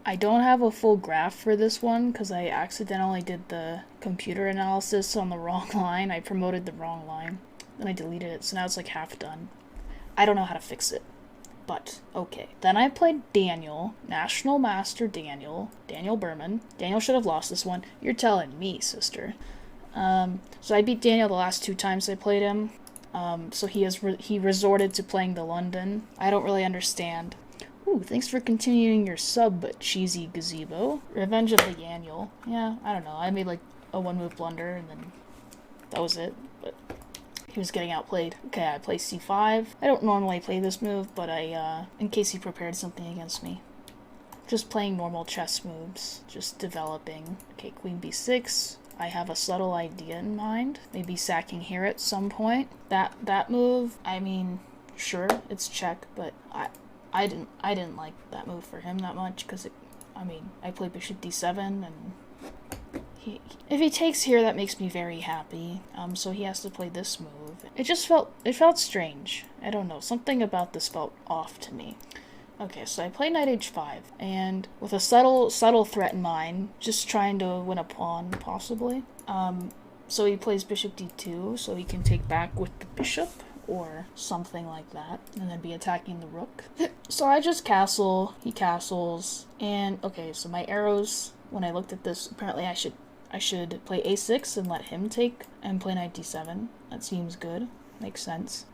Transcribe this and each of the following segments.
I don't have a full graph for this one because I accidentally did the computer analysis on the wrong line. I promoted the wrong line. Then I deleted it, so now it's like half done. I don't know how to fix it. But, okay. Then I played Daniel, National Master Daniel Berman. Daniel should have lost this one. You're telling me, sister. So I beat Daniel the last 2 times I played him. So he resorted to playing the London. I don't really understand. Ooh, thanks for continuing your sub, cheesy gazebo. Revenge of the Yaniel. Yeah, I don't know. I made like a 1-move blunder and then that was it. But he was getting outplayed. Okay, I play c5. I don't normally play this move, but in case he prepared something against me. Just playing normal chess moves. Just developing. Okay, queen b6. I have a subtle idea in mind. Maybe sacking here at some point. That move, I mean, sure, it's check, but I didn't like that move for him that much because I play bishop d7 and if he takes here, that makes me very happy. So he has to play this move. It felt strange. I don't know, something about this felt off to me. Okay, so I play knight h5, and with a subtle threat in mind, just trying to win a pawn, possibly. So he plays bishop d2, so he can take back with the bishop, or something like that, and then be attacking the rook. So I just castle, he castles, and okay, so my arrows, when I looked at this, apparently I should play a6 and let him take, and play knight d7. That seems good, makes sense.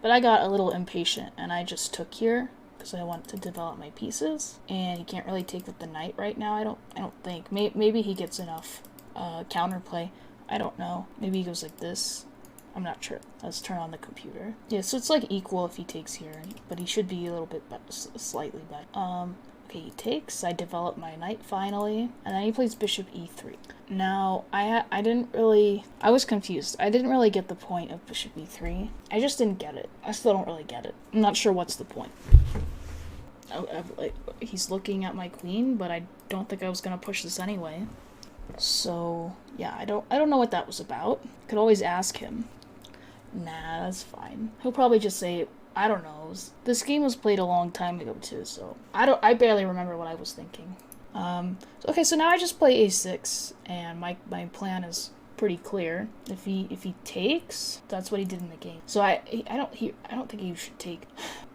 But I got a little impatient, and I just took here, because I want to develop my pieces, and he can't really take with the knight right now. I don't think. Maybe he gets enough counterplay. I don't know. Maybe he goes like this. I'm not sure. Let's turn on the computer. Yeah, so it's like equal if he takes here, but he should be a little bit slightly better. Okay, he takes. I develop my knight finally, and then he plays bishop e3. Now, I was confused. I didn't really get the point of bishop e3. I just didn't get it. I still don't really get it. I'm not sure what's the point. He's looking at my queen, but I don't think I was gonna push this anyway. So yeah, I don't know what that was about. Could always ask him. Nah, that's fine. He'll probably just say, I don't know. This game was played a long time ago too, so I barely remember what I was thinking. Okay, so now I just play a6, and my plan is pretty clear. If he takes, that's what he did in the game. So I don't think he should take.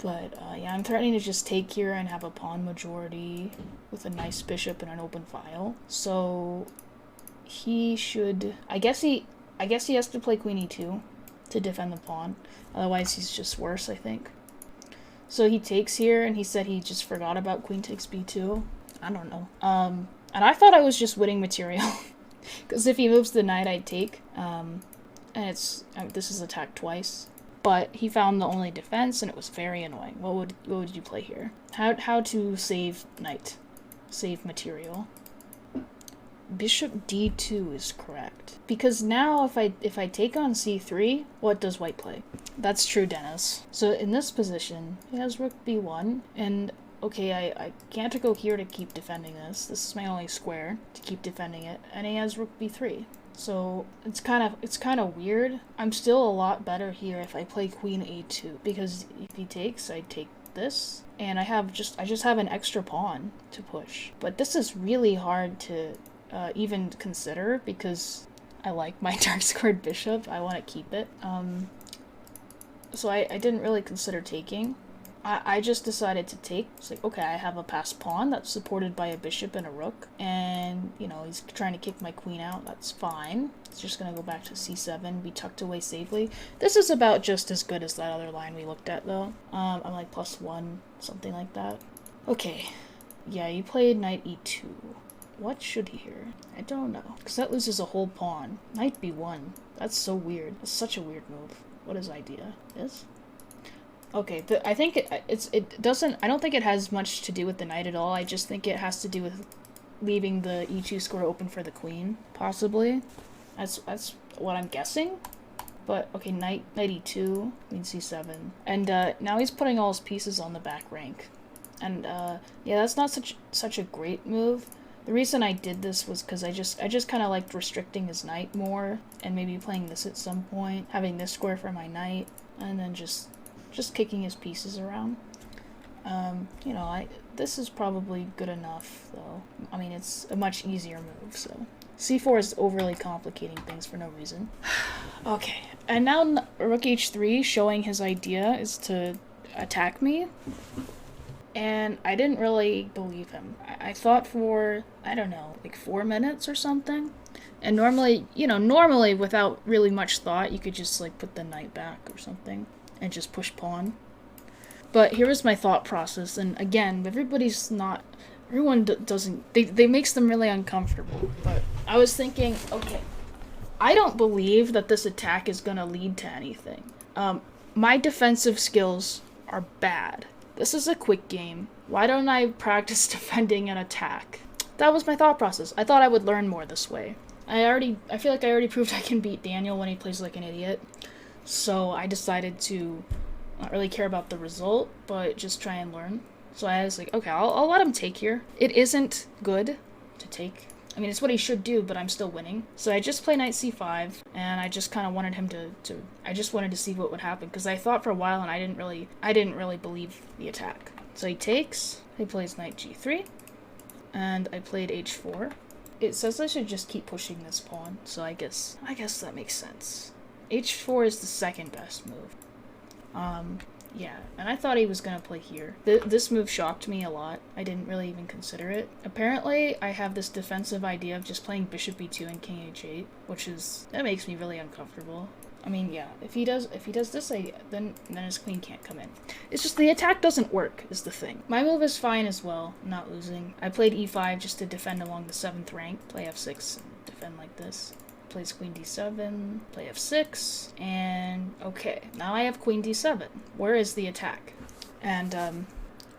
But yeah, I'm threatening to just take here and have a pawn majority with a nice bishop and an open file. So he should, I guess he has to play queen e2 to defend the pawn. Otherwise he's just worse, I think. So he takes here, and he said he just forgot about queen takes b2. I don't know. And I thought I was just winning material. Because if he moves the knight, I'd take. And this is attacked twice. But he found the only defense, and it was very annoying. What would you play here? How to save knight? Save material. Bishop d2 is correct. Because now if I take on c3, what does white play? That's true, Dennis. So in this position, he has rook b1, and okay, I can't go here to keep defending this. This is my only square to keep defending it, and he has rook b3. So it's kind of weird. I'm still a lot better here if I play queen a2, because if he takes, I take this, and I just have an extra pawn to push. But this is really hard to even consider, because I like my dark squared bishop. I want to keep it. So I didn't really consider taking. I just decided to take. It's like, okay, I have a passed pawn that's supported by a bishop and a rook, and you know, he's trying to kick my queen out. That's fine. It's just gonna go back to c7, be tucked away safely. This is about just as good as that other line we looked at, though. I'm like +1, something like that. Okay, yeah, you played knight e2. What should he here? I don't know, because that loses a whole pawn. Knight b1. That's so weird. That's such a weird move. What is idea? This? Okay, I think it doesn't. I don't think it has much to do with the knight at all. I just think it has to do with leaving the e2 square open for the queen, possibly. That's what I'm guessing. But okay, knight e2, queen c7, and now he's putting all his pieces on the back rank, and yeah, that's not such a great move. The reason I did this was because I just kind of liked restricting his knight more, and maybe playing this at some point, having this square for my knight, and then just kicking his pieces around. You know, this is probably good enough, though. I mean, it's a much easier move, so. C4 is overly complicating things for no reason. Okay, and now Rook H3 showing his idea is to attack me. And I didn't really believe him. I thought for, I don't know, like 4 minutes or something. And normally, you know, normally without really much thought, you could just like put the knight back or something and just push pawn. But here was my thought process, and again, everyone doesn't, they makes them really uncomfortable. But I was thinking, okay, I don't believe that this attack is gonna lead to anything. My defensive skills are bad. This is a quick game. Why don't I practice defending an attack? That was my thought process. I thought I would learn more this way. I feel like I already proved I can beat Daniel when he plays like an idiot. So I decided to not really care about the result, but just try and learn. So I was like, okay, I'll let him take here. It isn't good to take. I mean, it's what he should do, but I'm still winning. So I just play knight c5, and I just kind of wanted him I just wanted to see what would happen, because I thought for a while, and I didn't really believe the attack. So he takes, he plays knight g3, and I played h4. It says I should just keep pushing this pawn, so I guess that makes sense. h4 is the second best move. Yeah, and I thought he was gonna play here. This move shocked me a lot. I didn't really even consider it. Apparently, I have this defensive idea of just playing bishop b2 and king h8, that makes me really uncomfortable. I mean, yeah, if he does this, then his queen can't come in. It's just the attack doesn't work, is the thing. My move is fine as well, I'm not losing. I played e5 just to defend along the 7th rank, play f6 and defend like this. Plays queen d7, play f6, and okay, now I have queen d7. Where is the attack? And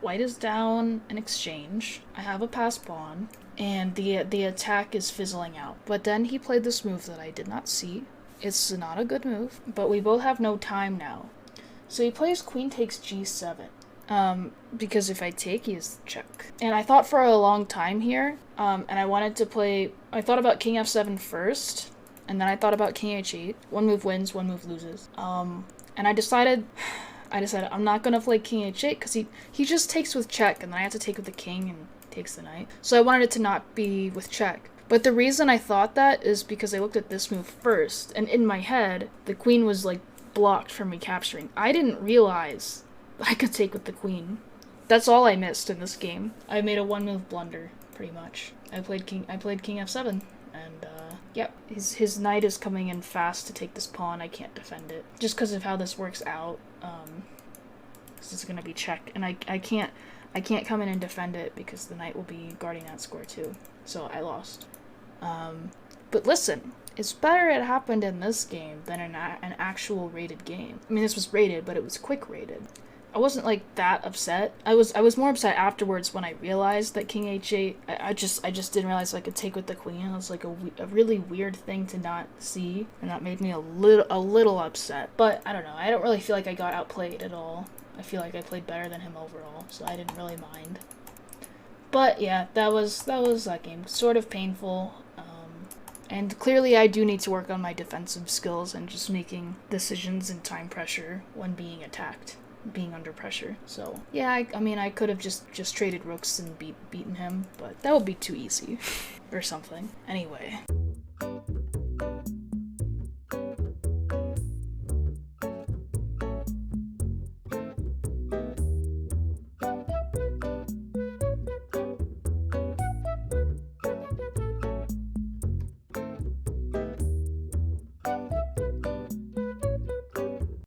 white is down an exchange. I have a passed pawn, and the attack is fizzling out. But then he played this move that I did not see. It's not a good move, but we both have no time now. So he plays queen takes g7. Because if I take, he is check. And I thought for a long time here, and I thought about king f7 first, and then I thought about king h8. One move wins, one move loses. And I decided I'm not gonna play king h8, because he just takes with check, and then I have to take with the king and takes the knight. So I wanted it to not be with check. But the reason I thought that is because I looked at this move first, and in my head, the queen was like blocked from recapturing. I didn't realize I could take with the queen. That's all I missed in this game. I made a one-move blunder, pretty much. I played king f7, and yep, his knight is coming in fast to take this pawn. I can't defend it just because of how this works out. This is gonna be check, and I can't come in and defend it because the knight will be guarding that square too. So I lost. But listen, it's better it happened in this game than an actual rated game. I mean, this was rated, but it was quick rated. I wasn't like that upset. I was more upset afterwards when I realized that king h8. I just didn't realize I could take with the queen. It was like a really weird thing to not see, and that made me a little upset. But I don't know. I don't really feel like I got outplayed at all. I feel like I played better than him overall, so I didn't really mind. But yeah, that was that game. Sort of painful. And clearly I do need to work on my defensive skills and just making decisions in time pressure when being attacked, being under pressure. So yeah, I mean, I could have just traded rooks and beaten him, but that would be too easy or something. Anyway.